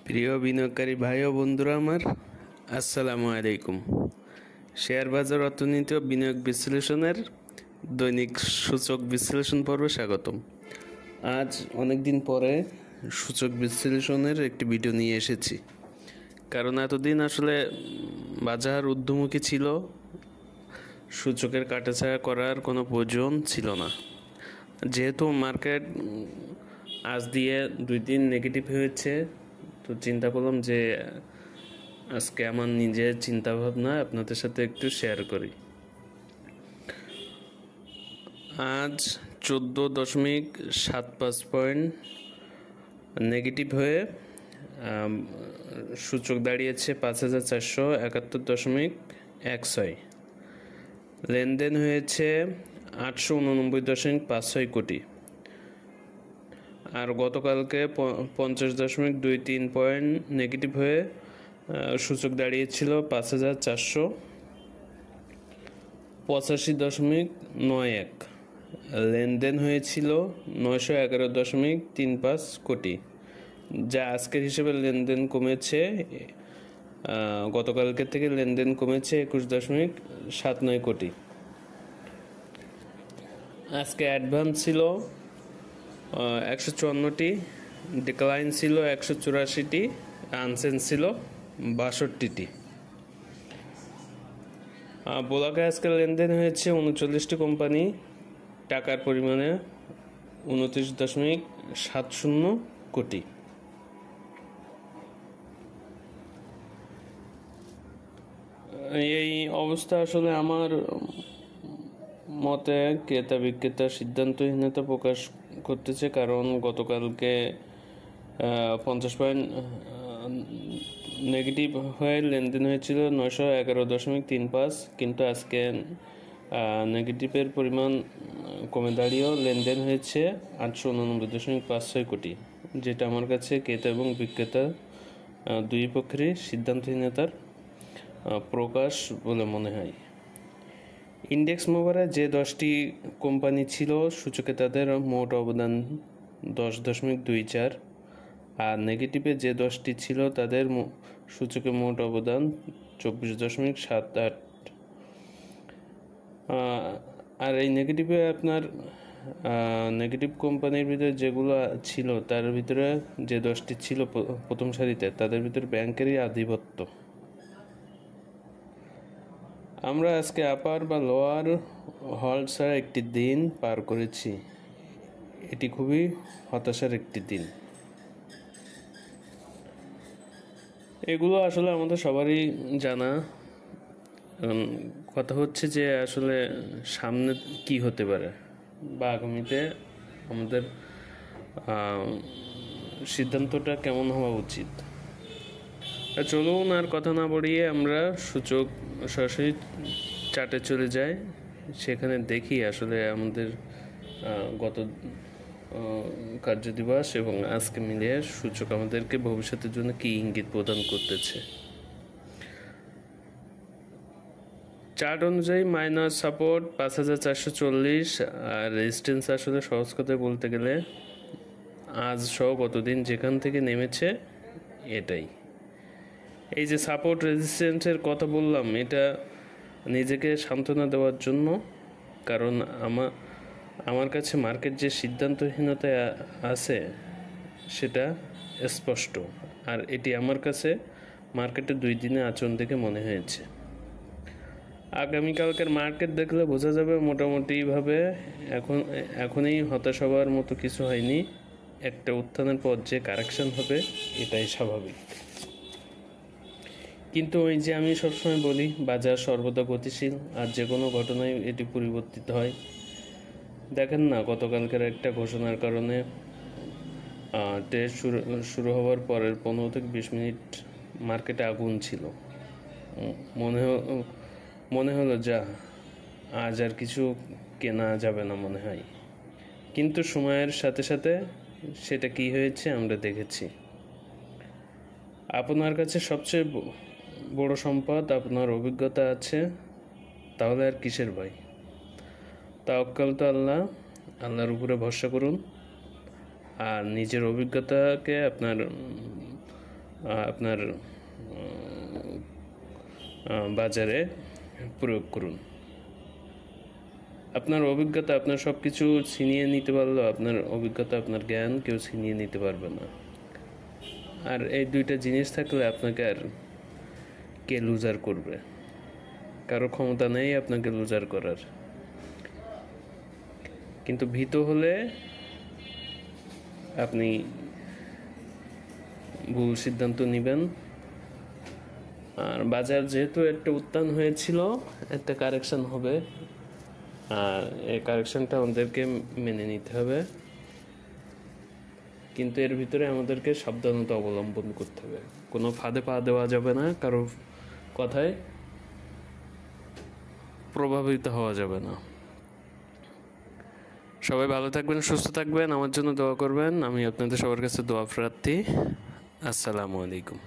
প্রিয় বিনিয়োগকারী ভাই ও বন্ধুরা আমার, আসসালামু আলাইকুম। শেয়ার বাজার অর্থনীতি ও বিনিয়োগ বিশ্লেষণের দৈনিক সূচক বিশ্লেষণ পর্বে স্বাগতম। আজ অনেক দিন পরে সূচক বিশ্লেষণের একটি ভিডিও নিয়ে এসেছি, কারণ এতদিন আসলে বাজার ঊর্ধ্বমুখী ছিল, সূচকের কাটাছাড়া করার কোনো প্রয়োজন ছিল না। যেহেতু মার্কেট আজ দিয়ে 2 দিন নেগেটিভ হয়েছে, তো চিন্তা করলাম যে আজকে আমার নিজের চিন্তাভাবনা আপনাদের সাথে একটু শেয়ার করি। আজ 14.75 পয়েন্ট নেগেটিভ হয়ে সূচক দাঁড়িয়েছে 5471.16। লেনদেন হয়েছে 889.56 কোটি। আর গতকালকে 50.23 পয়েন্ট নেগেটিভ হয়ে সূচক দাঁড়িয়েছিল 5485.91। লেনদেন হয়েছিল 911.35 কোটি, যা আজকের হিসেবে লেনদেন কমেছে। গতকালকে থেকে লেনদেন কমেছে 21.79 কোটি। আজকে অ্যাডভান্স ছিল 154টি, ডিক্লাইন ছিল 184টি, আনসেন্স ছিল 62টি। ব্লকে আজকে লেনদেন হয়েছে 39টি কোম্পানি, টাকার পরিমাণে 29.70 কোটি। এই অবস্থা আসলে আমার মতে ক্রেতা বিক্রেতার সিদ্ধান্তহীনতা প্রকাশ করতেছে, কারণ গতকালকে 50 পয়েন্ট নেগেটিভ হয়ে লেনদেন হয়েছিল 911.35, কিন্তু আজকে নেগেটিভের পরিমাণ কমে দাঁড়িয়েও লেনদেন হয়েছে 889.56 কোটি, যেটা আমার কাছে ক্রেতা এবং বিক্রেতা দুই পক্ষেরই সিদ্ধান্তহীনতার প্রকাশ বলে মনে হয়। ইন্ডেক্স মুভারে যে 10টি কোম্পানি ছিল সূচকে তাদের মোট অবদান 10.24, আর নেগেটিভে যে 10টি ছিল তাদের সূচকে মোট অবদান 24.78। আর এই নেগেটিভে আপনার নেগেটিভ কোম্পানির ভিতরে যেগুলো ছিল তার ভিতরে যে 10টি ছিল প্রথম সারিতে, তাদের ভিতরে ব্যাংকেরই আধিপত্য। আমরা আজকে আপার বা লোয়ার হল্ড ছাড়া একটি দিন পার করেছি। এটি খুবই হতাশার একটি দিন। এগুলো আসলে আমাদের সবারই জানা। কথা হচ্ছে যে আসলে সামনে কি হতে পারে বা আগামীতে আমাদের সিদ্ধান্তটা কেমন হওয়া উচিত। চলুন আর কথা না বাড়িয়ে আমরা সূচক সরাসরি চার্টে চলে যাই, সেখানে দেখি আসলে আমাদের গত কার্যদিবস এবং আজকে মিলিয়ে সূচক আমাদেরকে ভবিষ্যতের জন্য কি ইঙ্গিত প্রদান করতেছে। চার্ট অনুযায়ী মাইনার সাপোর্ট 5440, আর রেজিস্ট্যান্স আসলে সহজ কথায় বলতে গেলে আজ সহ গতদিন যেখান থেকে নেমেছে এটাই। এই যে সাপোর্ট রেজিস্ট্যান্সের কথা বললাম, এটা নিজেকে সান্ত্বনা দেওয়ার জন্য, কারণ আমার কাছে মার্কেট যে সিদ্ধান্তহীনতায় আছে সেটা স্পষ্ট, আর এটি আমার কাছে মার্কেটের 2 দিনের আচরণ দেখে মনে হয়েছে। আগামীকালকের মার্কেট দেখলে বোঝা যাবে মোটামুটিভাবে এখনই হতাশ হওয়ার মতো কিছু হয়নি। একটা উত্থানের পর যে কারেকশন হবে এটাই স্বাভাবিক। কিন্তু ওই যে আমি সবসময় বলি, বাজার সর্বদা গতিশীল, আর যে কোনো ঘটনায় এটি পরিবর্তিত হয়। দেখেন না, গতকালকের একটা ঘোষণার কারণে টেস্ট শুরু হওয়ার পরের 15 থেকে 20 মিনিট মার্কেটে আগুন ছিল। মনে হলো যা আজ আর কিছু কেনা যাবে না মনে হয়, কিন্তু সময়ের সাথে সাথে সেটা কি হয়েছে আমরা দেখেছি। আপনার কাছে সবচেয়ে বড় সম্পদ আপনার অভিজ্ঞতা আছে, তাহলে আর কিসের ভয়? তাওয়াক্কাল তো আল্লাহর উপরে ভরসা করুন, আর নিজের অভিজ্ঞতাকে আপনার আপনার বাজারে প্রয়োগ করুন। আপনার অভিজ্ঞতা, আপনার সব কিছু ছিনিয়ে নিতে পারলেও আপনার অভিজ্ঞতা, আপনার জ্ঞান কেউ ছিনিয়ে নিতে পারবে না। আর এই দুইটা জিনিস থাকলে আপনাকে আর কে লুজার করবে? কারো ক্ষমতা নেই আপনাকে লুজার করার। কিন্তু ভীত হলে আপনি ভুল সিদ্ধান্ত নেবেন। আর বাজার যেহেতু একটা উত্থান হয়েছিল, একটা কারেকশন হবে, আর এই কারেকশনটা আমাদেরকে মেনে নিতে হবে। কিন্তু এর ভিতরে আমাদেরকে সাবধানতা অবলম্বন করতে হবে। কোনো ফাঁদে পা দেওয়া যাবে না, কারো কথায় প্রভাবিত হওয়া যাবে না। সবাই ভালো থাকবেন, সুস্থ থাকবেন, আমার জন্য দোয়া করবেন। আমি আপনাদের সবার কাছে দোয়া প্রার্থী। আসসালামু আলাইকুম।